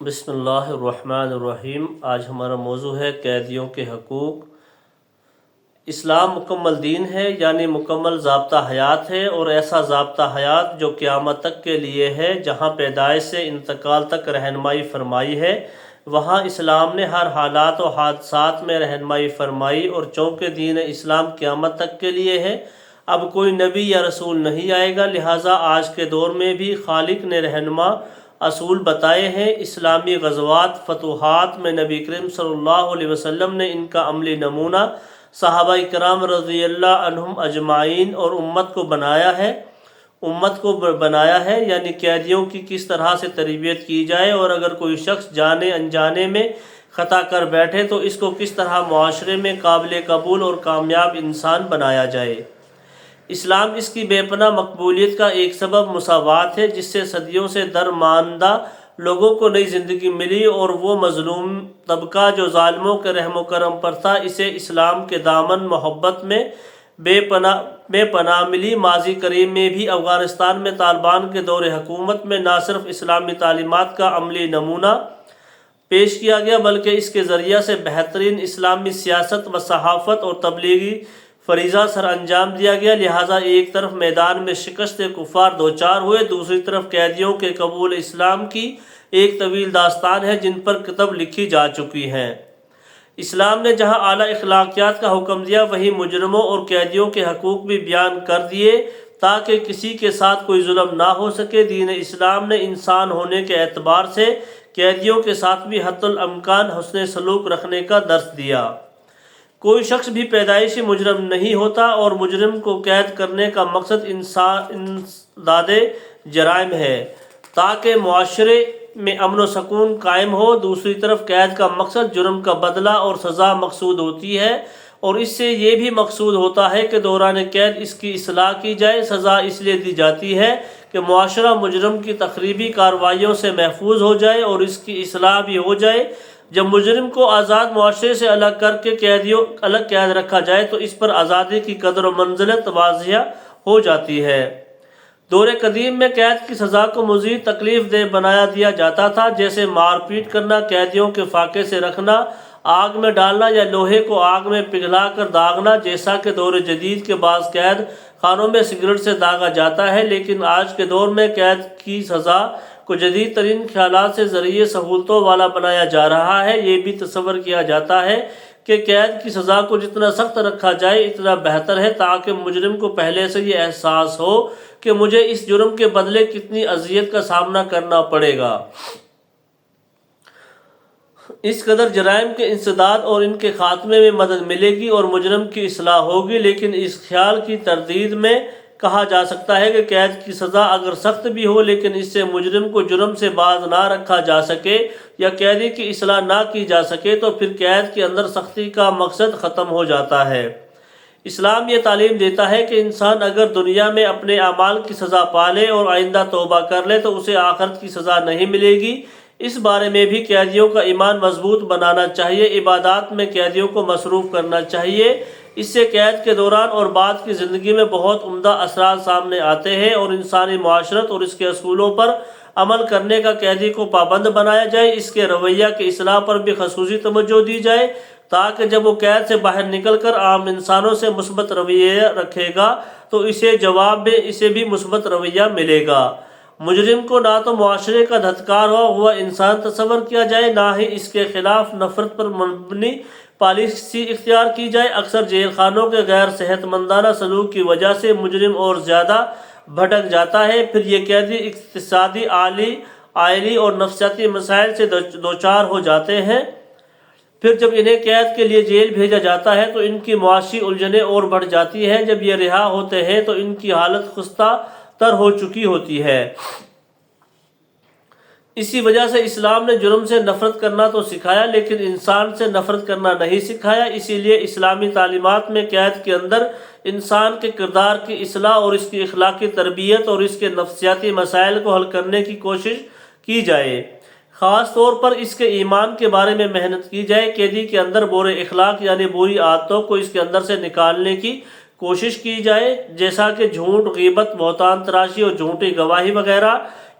بسم اللہ الرحمن الرحیم۔ آج ہمارا موضوع ہے قیدیوں کے حقوق۔ اسلام مکمل دین ہے، یعنی مکمل ضابطہ حیات ہے، اور ایسا ضابطہ حیات جو قیامت تک کے لیے ہے۔ جہاں پیدائش سے انتقال تک رہنمائی فرمائی ہے، وہاں اسلام نے ہر حالات و حادثات میں رہنمائی فرمائی، اور چونکہ دین اسلام قیامت تک کے لیے ہے، اب کوئی نبی یا رسول نہیں آئے گا، لہٰذا آج کے دور میں بھی خالق نے رہنما اصول بتائے ہیں۔ اسلامی غزوات فتوحات میں نبی کریم صلی اللہ علیہ وسلم نے ان کا عملی نمونہ صحابہ کرام رضی اللہ عنہم اجمعین اور امت کو بنایا ہے، یعنی قیدیوں کی کس طرح سے تربیت کی جائے، اور اگر کوئی شخص جانے انجانے میں خطا کر بیٹھے تو اس کو کس طرح معاشرے میں قابل قبول اور کامیاب انسان بنایا جائے۔ اسلام اس کی بے پناہ مقبولیت کا ایک سبب مساوات ہے، جس سے صدیوں سے درماندہ لوگوں کو نئی زندگی ملی، اور وہ مظلوم طبقہ جو ظالموں کے رحم و کرم پر تھا، اسے اسلام کے دامن محبت میں بے پناہ ملی۔ ماضی قریب میں بھی افغانستان میں طالبان کے دور حکومت میں نہ صرف اسلامی تعلیمات کا عملی نمونہ پیش کیا گیا، بلکہ اس کے ذریعہ سے بہترین اسلامی سیاست و صحافت اور تبلیغی فریضہ سر انجام دیا گیا۔ لہٰذا ایک طرف میدان میں شکست کفار دوچار ہوئے، دوسری طرف قیدیوں کے قبول اسلام کی ایک طویل داستان ہے جن پر کتب لکھی جا چکی ہیں۔ اسلام نے جہاں اعلیٰ اخلاقیات کا حکم دیا، وہیں مجرموں اور قیدیوں کے حقوق بھی بیان کر دیے تاکہ کسی کے ساتھ کوئی ظلم نہ ہو سکے۔ دین اسلام نے انسان ہونے کے اعتبار سے قیدیوں کے ساتھ بھی حتی الامکان حسن سلوک رکھنے کا درس دیا۔ کوئی شخص بھی پیدائشی مجرم نہیں ہوتا، اور مجرم کو قید کرنے کا مقصد انسداد جرائم ہے تاکہ معاشرے میں امن و سکون قائم ہو۔ دوسری طرف قید کا مقصد جرم کا بدلہ اور سزا مقصود ہوتی ہے، اور اس سے یہ بھی مقصود ہوتا ہے کہ دوران قید اس کی اصلاح کی جائے۔ سزا اس لیے دی جاتی ہے کہ معاشرہ مجرم کی تخریبی کارروائیوں سے محفوظ ہو جائے اور اس کی اصلاح بھی ہو جائے۔ جب مجرم کو آزاد معاشرے سے الگ کر کے قید رکھا جائے تو اس پر آزادی کی قدر و منزلت واضح ہو جاتی ہے۔ دور قدیم میں قید کی سزا کو مزید تکلیف دہ بنا دیا جاتا تھا، جیسے مار پیٹ کرنا، قیدیوں کے فاقے سے رکھنا، آگ میں ڈالنا یا لوہے کو آگ میں پگھلا کر داغنا، جیسا کہ دور جدید کے بعض قید خانوں میں سگریٹ سے داغا جاتا ہے۔ لیکن آج کے دور میں قید کی سزا کو جدید ترین خیالات سے ذریعے سہولتوں والا بنایا جا رہا ہے۔ یہ بھی تصور کیا جاتا ہے کہ قید کی سزا کو جتنا سخت رکھا جائے اتنا بہتر ہے، تاکہ مجرم کو پہلے سے یہ احساس ہو کہ مجھے اس جرم کے بدلے کتنی اذیت کا سامنا کرنا پڑے گا۔ اس قدر جرائم کے انسداد اور ان کے خاتمے میں مدد ملے گی اور مجرم کی اصلاح ہوگی۔ لیکن اس خیال کی تردید میں کہا جا سکتا ہے کہ قید کی سزا اگر سخت بھی ہو، لیکن اس سے مجرم کو جرم سے باز نہ رکھا جا سکے یا قیدی کی اصلاح نہ کی جا سکے تو پھر قید کے اندر سختی کا مقصد ختم ہو جاتا ہے۔ اسلام یہ تعلیم دیتا ہے کہ انسان اگر دنیا میں اپنے اعمال کی سزا پالے اور آئندہ توبہ کر لے تو اسے آخرت کی سزا نہیں ملے گی۔ اس بارے میں بھی قیدیوں کا ایمان مضبوط بنانا چاہیے، عبادات میں قیدیوں کو مصروف کرنا چاہیے۔ اس سے قید کے دوران اور بعد کی زندگی میں بہت عمدہ اثرات سامنے آتے ہیں، اور انسانی معاشرت اور اس کے اصولوں پر عمل کرنے کا قیدی کو پابند بنایا جائے۔ اس کے رویہ کی اصلاح پر بھی خصوصی توجہ دی جائے تاکہ جب وہ قید سے باہر نکل کر عام انسانوں سے مثبت رویہ رکھے گا تو اسے جواب میں اسے بھی مثبت رویہ ملے گا۔ مجرم کو نہ تو معاشرے کا دھتکار ہوا انسان تصور کیا جائے، نہ ہی اس کے خلاف نفرت پر مبنی پالیسی اختیار کی جائے۔ اکثر جیل خانوں کے غیر صحت مندانہ سلوک کی وجہ سے مجرم اور زیادہ بھٹک جاتا ہے، پھر یہ قیدی اقتصادی، آئلی اور نفسیاتی مسائل سے دوچار ہو جاتے ہیں۔ پھر جب انہیں قید کے لیے جیل بھیجا جاتا ہے تو ان کی معاشی الجھنیں اور بڑھ جاتی ہیں۔ جب یہ رہا ہوتے ہیں تو ان کی حالت خستہ تر ہو چکی ہوتی ہے۔ اسی وجہ سے اسلام نے جرم سے نفرت کرنا تو سکھایا، لیکن انسان سے نفرت کرنا نہیں سکھایا۔ اسی لیے اسلامی تعلیمات میں قید کے اندر انسان کے کردار کی اصلاح اور اس کی اخلاقی تربیت اور اس کے نفسیاتی مسائل کو حل کرنے کی کوشش کی جائے۔ خاص طور پر اس کے ایمان کے بارے میں محنت کی جائے۔ قیدی کے اندر برے اخلاق یعنی بری عادتوں کو اس کے اندر سے نکالنے کی کوشش کی جائے، جیسا کہ جھوٹ، غیبت، بہتان تراشی اور جھوٹی گواہی وغیرہ۔